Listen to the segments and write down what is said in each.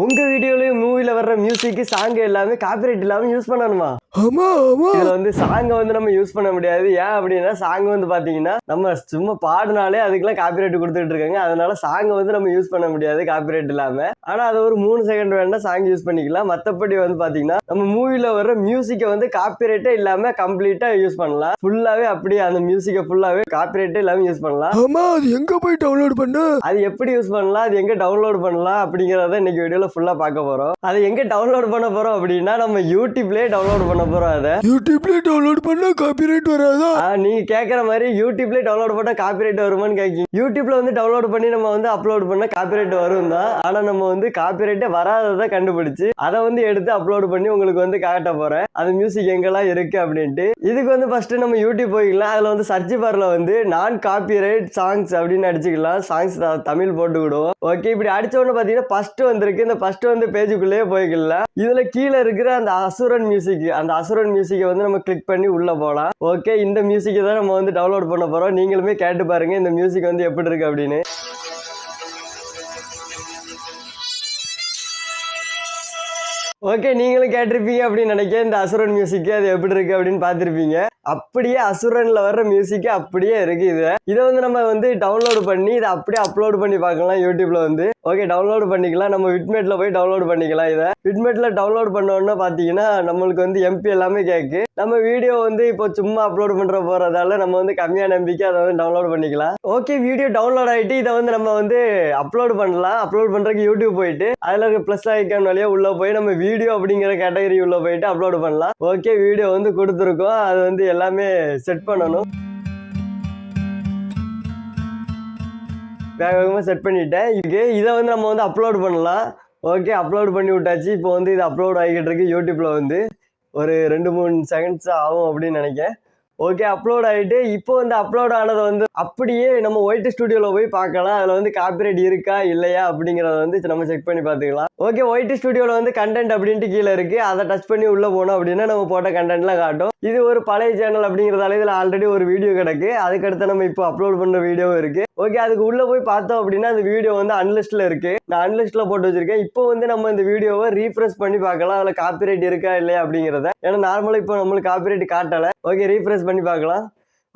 உங்க வீடியோலயும் மூவில வர்ற மியூசிக் சாங் எல்லாமே காப்பிரைட் இல்லாம யூஸ் பண்ணணுமா? ஆமா ஆமா. இதுல வந்து சாங் வந்து நம்ம யூஸ் பண்ண முடியாது. ஏன் அப்படின்னா சாங் வந்து பாத்தீங்கன்னா நம்ம சும்மா பாடினாலே அதுக்கெல்லாம் காப்பிரைட் கொடுத்துட்டு இருக்காங்க. அதனால சாங் வந்து நம்ம யூஸ் பண்ண முடியாது காப்பிரைட் இல்லாம. ஆனா அது ஒரு 3 செகண்ட் வேணா சாங் யூஸ் பண்ணிக்கலாம். மத்தபடி வந்து பாத்தீங்கன்னா நம்ம மூவில வர்ற மியூசிக்கை வந்து காப்பிரைட்டே இல்லாம கம்ப்ளீட்டா யூஸ் பண்ணலாம். ஃபுல்லாவே அப்படியே அந்த மியூசிக்கை ஃபுல்லாவே காப்பிரைட்டே இல்லாம யூஸ் பண்ணலாம். ஆமா, அது எங்க போய் டவுன்லோட் பண்ண? அது எப்படி யூஸ் பண்ணலாம், அது எங்க டவுன்லோட் பண்ணலாம் அப்படிங்கறத இன்னைக்கு வீடியோல ஃபுல்லா பார்க்க போறோம். அது எங்க டவுன்லோட் பண்ண போறோம் அப்படின்னா நம்ம யூடியூப்லயே டவுன்லோட் பண்ண போறோம். அதை யூடியூப்லயே டவுன்லோட் பண்ணா காப்பிரைட் வராதா? நீங்க கேக்குற மாதிரி யூடியூப்லயே டவுன்லோட் பண்ணா காப்பிரைட் வருமான்னு கேக்கீங்க. யூடியூப்ல வந்து டவுன்லோட் பண்ணி நம்ம வந்து அப்லோட் பண்ணா காப்பிரைட் வரும் தான். ஆனா நம்ம வந்து காப்பிரைட்டே வராததை கண்டுபிடிச்சு அதை வந்து எடுத்து அப்லோட் பண்ணி உங்களுக்கு வந்து காட்ட போறேன் அது மியூசிக் எங்கெல்லாம் இருக்கு அப்படின்ட்டு. இதுக்கு வந்து ஃபர்ஸ்ட் நம்ம யூடியூப் போய்க்கலாம். அதுல வந்து சர்ச் பார்ல வந்து நான் காப்பிரைட் சாங்ஸ் அப்படின்னு அடிச்சுக்கலாம். சாங்ஸ் தமிழ் போட்டுக்கிடுவோம். ஓகே, இப்படி அடிச்ச உடனே பாத்தீங்கன்னா ஃபர்ஸ்ட் வந்திருக்கு. இந்த ஃபர்ஸ்ட் வந்து பேஜுக்குள்ளேயே போய்க்கலாம். இதுல கீழே இருக்கிற அந்த அசுரன் மியூசிக், அந்த அசுரன் மியூசிக்கை வந்து நம்ம கிளிக் பண்ணி உள்ள போகலாம். ஓகே, இந்த மியூசிக்கை தான் நம்ம வந்து டவுன்லோட் பண்ண போறோம். நீங்களுமே கேட்டு பாருங்க இந்த மியூசிக் வந்து எப்படி இருக்கு அப்படின்னு. ஓகே, நீங்களும் கேட்டிருப்பீங்க அப்படின்னு நினைக்கிறேன். இந்த அசுரன் மியூசிக் அது எப்படி இருக்கு அப்படின்னு பார்த்திருப்பீங்க. அப்படியே அசுரன்ல வர்ற மியூசிக் அப்படியே இருக்கு. இதை வந்து நம்ம வந்து டவுன்லோட் பண்ணி இதை அப்படியே அப்லோட் பண்ணி பார்க்கலாம் யூடியூப்ல வந்து. ஓகே, டவுன்லோட் பண்ணிக்கலாம். நம்ம விட்மெட்ல போய் டவுன்லோட் பண்ணிக்கலாம். இதை விட்மெட்ல டவுன்லோட் பண்ணோன்னா பாத்தீங்கன்னா நம்மளுக்கு வந்து எம்பி எல்லாமே கேக்கு. நம்ம வீடியோ வந்து இப்போ சும்மா அப்லோட் பண்ற போறதால நம்ம வந்து கம்மியான எம்பிக்கு அதை வந்து டவுன்லோட் பண்ணிக்கலாம். ஓகே, வீடியோ டவுன்லோட் ஆயிட்டு இதை வந்து நம்ம வந்து அப்லோட் பண்ணலாம். அப்லோட் பண்றதுக்கு யூடியூப் போயிட்டு அதுல இருக்க பிளஸ் ஐக்கான் வழியா உள்ள போய் நம்ம வீடியோ அப்படிங்கிற கேட்டகரி உள்ள போயிட்டு அப்லோட் பண்ணலாம். ஓகே, வீடியோ வந்து கொடுத்துருக்கோம். அது வந்து எல்லாமே செட் பண்ணணும். வேகமாக செட் பண்ணிட்டேன். இதை வந்து நம்ம வந்து அப்லோட் பண்ணலாம். ஓகே, அப்லோட் பண்ணி விட்டாச்சு. இப்போ வந்து இது அப்லோட் ஆகிக்கிட்டு இருக்கு. யூடியூப்ல வந்து ஒரு 2-3 செகண்ட்ஸ் ஆகும் அப்படின்னு நினைக்கிறேன். ஓகே, அப்லோட் ஆகிட்டு இப்போ வந்து அப்லோட் ஆனதை வந்து அப்படியே நம்ம ஒயிட் ஸ்டுடியோவில் போய் பார்க்கலாம். அதில் வந்து காப்பிரைட் இருக்கா இல்லையா அப்படிங்கிறத வந்து நம்ம செக் பண்ணி பார்த்துக்கலாம். ஓகே, ஒயிட் ஸ்டுடியோவில் வந்து கண்டென்ட் அப்படின்ட்டு கீழே இருக்குது. அதை டச் பண்ணி உள்ளே போனோம் அப்படின்னா நம்ம போட்ட கண்டென்ட்லாம் காட்டும். இது ஒரு பழைய சேனல் அப்படிங்கிறதால இதில் ஆல்ரெடி ஒரு வீடியோ கிடக்கு. அதுக்கடுத்து நம்ம இப்போ அப்லோட் பண்ணுற வீடியோவும் இருக்குது. ஓகே, அதுக்கு உள்ளே போய் பார்த்தோம் அப்படின்னா அந்த வீடியோ வந்து அன்லிஸ்ட்டில் இருக்குது. நான் அன்லிஸ்ட்டில் போட்டு வச்சிருக்கேன். இப்போ வந்து நம்ம இந்த வீடியோவை ரீஃப்ரெஷ் பண்ணி பார்க்கலாம் அதில் காப்பிரைட் இருக்கா இல்லையா அப்படிங்கிறத. ஏன்னா நார்மலாக இப்போ நம்மளுக்கு காப்பிரைட் காட்டலை. ஓகே, ரீஃப்ரெஷ் பண்ணி பார்க்கலாம்.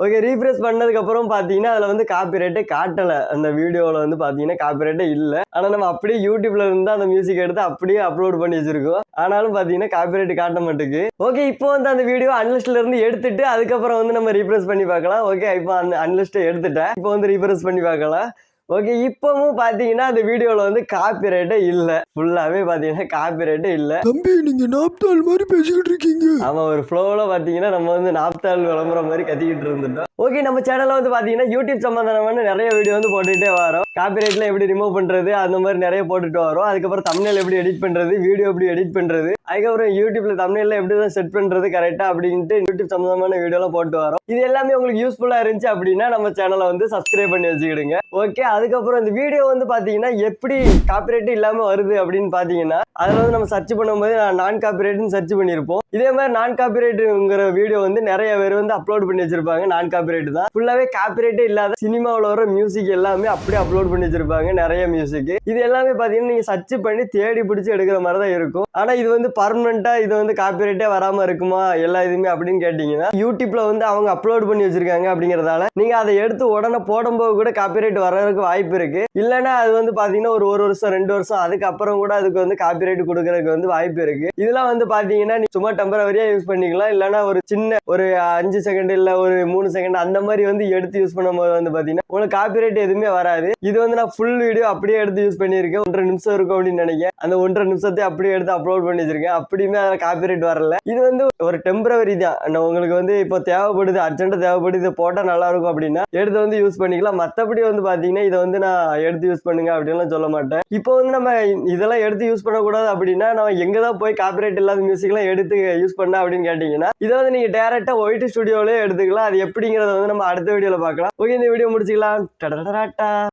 ஓகே, ரீஃப்ரெஷ் பண்ணதுக்கப்புறம் பார்த்தீங்கன்னா அதில் வந்து காப்பிரைட்டே காட்டலை. அந்த வீடியோவில் வந்து பார்த்தீங்கன்னா காப்பிரைட்டே இல்லை. ஆனால் நம்ம அப்படியே யூடியூப்ல இருந்து அந்த மியூசிக் எடுத்து அப்படியே அப்லோட் பண்ணி வச்சிருக்கோம். ஆனாலும் பார்த்தீங்கன்னா காப்பிரைட் காட்ட மாட்டேங்குது. ஓகே, இப்போ வந்து அந்த வீடியோ அன்லிஸ்ட்ல இருந்து எடுத்துட்டு அதுக்கப்புறம் வந்து நம்ம ரீஃப்ரெஷ் பண்ணி பார்க்கலாம். ஓகே, இப்போ அந்த அன்லிஸ்ட்டை எடுத்துட்டேன். இப்போ வந்து ரீஃப்ரெஷ் பண்ணி பார்க்கலாம். ஓகே, இப்பவும் பாத்தீங்கன்னா அந்த வீடியோல வந்து காப்பிரைட்டே இல்ல. ஃபுல்லாவே பாத்தீங்கன்னா காப்பிரைட்டே இல்ல. தம்பி, நீங்க நாப்தால் மாதிரி பேசிக்கிட்டு இருக்கீங்க. ஆமா, ஒரு ஃப்ளோல பாத்தீங்கன்னா நம்ம வந்து நாப்தால் விளம்பரம் மாதிரி கத்திக்கிட்டு இருந்துட்டோம். ஓகே, நம்ம சேனல்ல வந்து பாத்தீங்கன்னா யூடியூப் சம்பந்தமான நிறைய வீடியோ வந்து போட்டுட்டே வரோம். காப்பிரைட்ல எப்படி ரிமூவ் பண்றது அந்த மாதிரி நிறைய போட்டுட்டு வரோம். அதுக்கப்புறம் தம்ப்நெயில் எப்படி எடிட் பண்றது, வீடியோ எப்படி எடிட் பண்றது, அதுக்கப்புறம் யூடியூப்ல தம்ப்நெயில்ல எப்படி தான் செட் பண்றது கரெக்டா அப்படின்ட்டு யூடியூப் சம்பந்தமான வீடியோலாம் போட்டு வரோம். இது எல்லாமே உங்களுக்கு யூஸ்ஃபுல்லா இருந்துச்சு அப்படின்னா நம்ம சேனலை வந்து சப்ஸ்கிரைப் பண்ணி வச்சுக்கிடுங்க. ஓகே, அதுக்கப்புறம் இந்த வீடியோ வந்து பாத்தீங்கன்னா எப்படி காப்பிரைட் இல்லாம வருது அப்படின்னு பாத்தீங்கன்னா அதுல வந்து நம்ம சர்ச் பண்ணும்போது நான் காப்பிரைட்னு சர்ச் பண்ணிருப்போம். இதே மாதிரி நான் காப்பிரைட்ங்கிற வீடியோ வந்து நிறைய பேர் வந்து அப்லோட் பண்ணி வச்சிருப்பாங்க. நான் காப்பிரைட் தான் ஃபுல்லாவே காப்பிரைட்டே இல்லாத சினிமாவில் வர மியூசிக் எல்லாமே அப்படியே அப்லோட் பண்ணி வச்சிருப்பாங்க. நிறைய மியூசிக் இது எல்லாமே பாத்தீங்கன்னா நீங்க சர்ச் பண்ணி தேடி பிடிச்சி எடுக்கிற மாதிரி தான் இருக்கும். ஆனா இது வந்து பர்மனண்டா இது வந்து காப்பிரைட்டே வராம இருக்குமா எல்லா இதுவுமே அப்படின்னு கேட்டீங்கன்னா யூடியூப்ல வந்து அவங்க அப்லோட் பண்ணி வச்சிருக்காங்க அப்படிங்கறதால நீங்க அதை எடுத்து உடனே போடும்போது கூட காப்பிரைட் வர்றதுக்கு வாய்ப்பு இருக்கு. இல்லைன்னா அது வந்து பாத்தீங்கன்னா ஒரு வருஷம் 2 வருஷம் அதுக்கப்புறம் கூட அதுக்கு வந்து காப்பிரைட் கொடுக்கறதுக்கு வந்து வாய்ப்பு இருக்கு. இதெல்லாம் வந்து பாத்தீங்கன்னா நீ சும்மா டெம்பரவரியா யூஸ் பண்ணிக்கலாம். இல்லைன்னா ஒரு சின்ன ஒரு 5 செகண்ட் இல்ல ஒரு 3 செகண்ட் அந்த மாதிரி வந்து எடுத்து யூஸ் பண்ணும்போது வந்து பாத்தீங்கன்னா உங்களுக்கு காப்பிரைட் எதுவுமே வராது. இது வந்து நான் ஃபுல் வீடியோ அப்படியே எடுத்து யூஸ் பண்ணியிருக்கேன். 1.5 நிமிஷம் இருக்கும் அப்படின்னு நினைக்கிறேன். அந்த 1.5 நிமிஷத்தை அப்படியே எடுத்து அப்லோட் பண்ணி வச்சிருக்கேன். அப்படியுமே அதில் காப்பிரைட் வரல. இது வந்து ஒரு டெம்பரவரி தான். உங்களுக்கு வந்து இப்போ தேவைப்படுது, அர்ஜென்ட்டா தேவைப்படுது, இதை போட்டால் நல்லா இருக்கும் அப்படின்னா எடுத்து வந்து யூஸ் பண்ணிக்கலாம். மற்றபடி வந்து பாத்தீங்கன்னா இதை வந்து நான் எடுத்து யூஸ் பண்ணுங்க அப்படின்லாம் சொல்ல மாட்டேன். இப்போ வந்து நம்ம இதெல்லாம் எடுத்து யூஸ் பண்ணக்கூடாது அப்படின்னா நம்ம எங்க தான் போய் காப்பிரைட் இல்லாத மியூசிக்லாம் எடுத்து யூஸ் பண்ண அப்படின்னு கேட்டீங்கன்னா இதை வந்து நீங்க டைரக்டா ஒயிட் ஸ்டுடியோலயே எடுத்துக்கலாம். அது எப்படிங்கிறத வந்து நம்ம அடுத்த வீடியோல பார்க்கலாம். ஓகே, இந்த வீடியோ முடிச்சுக்கலாம்.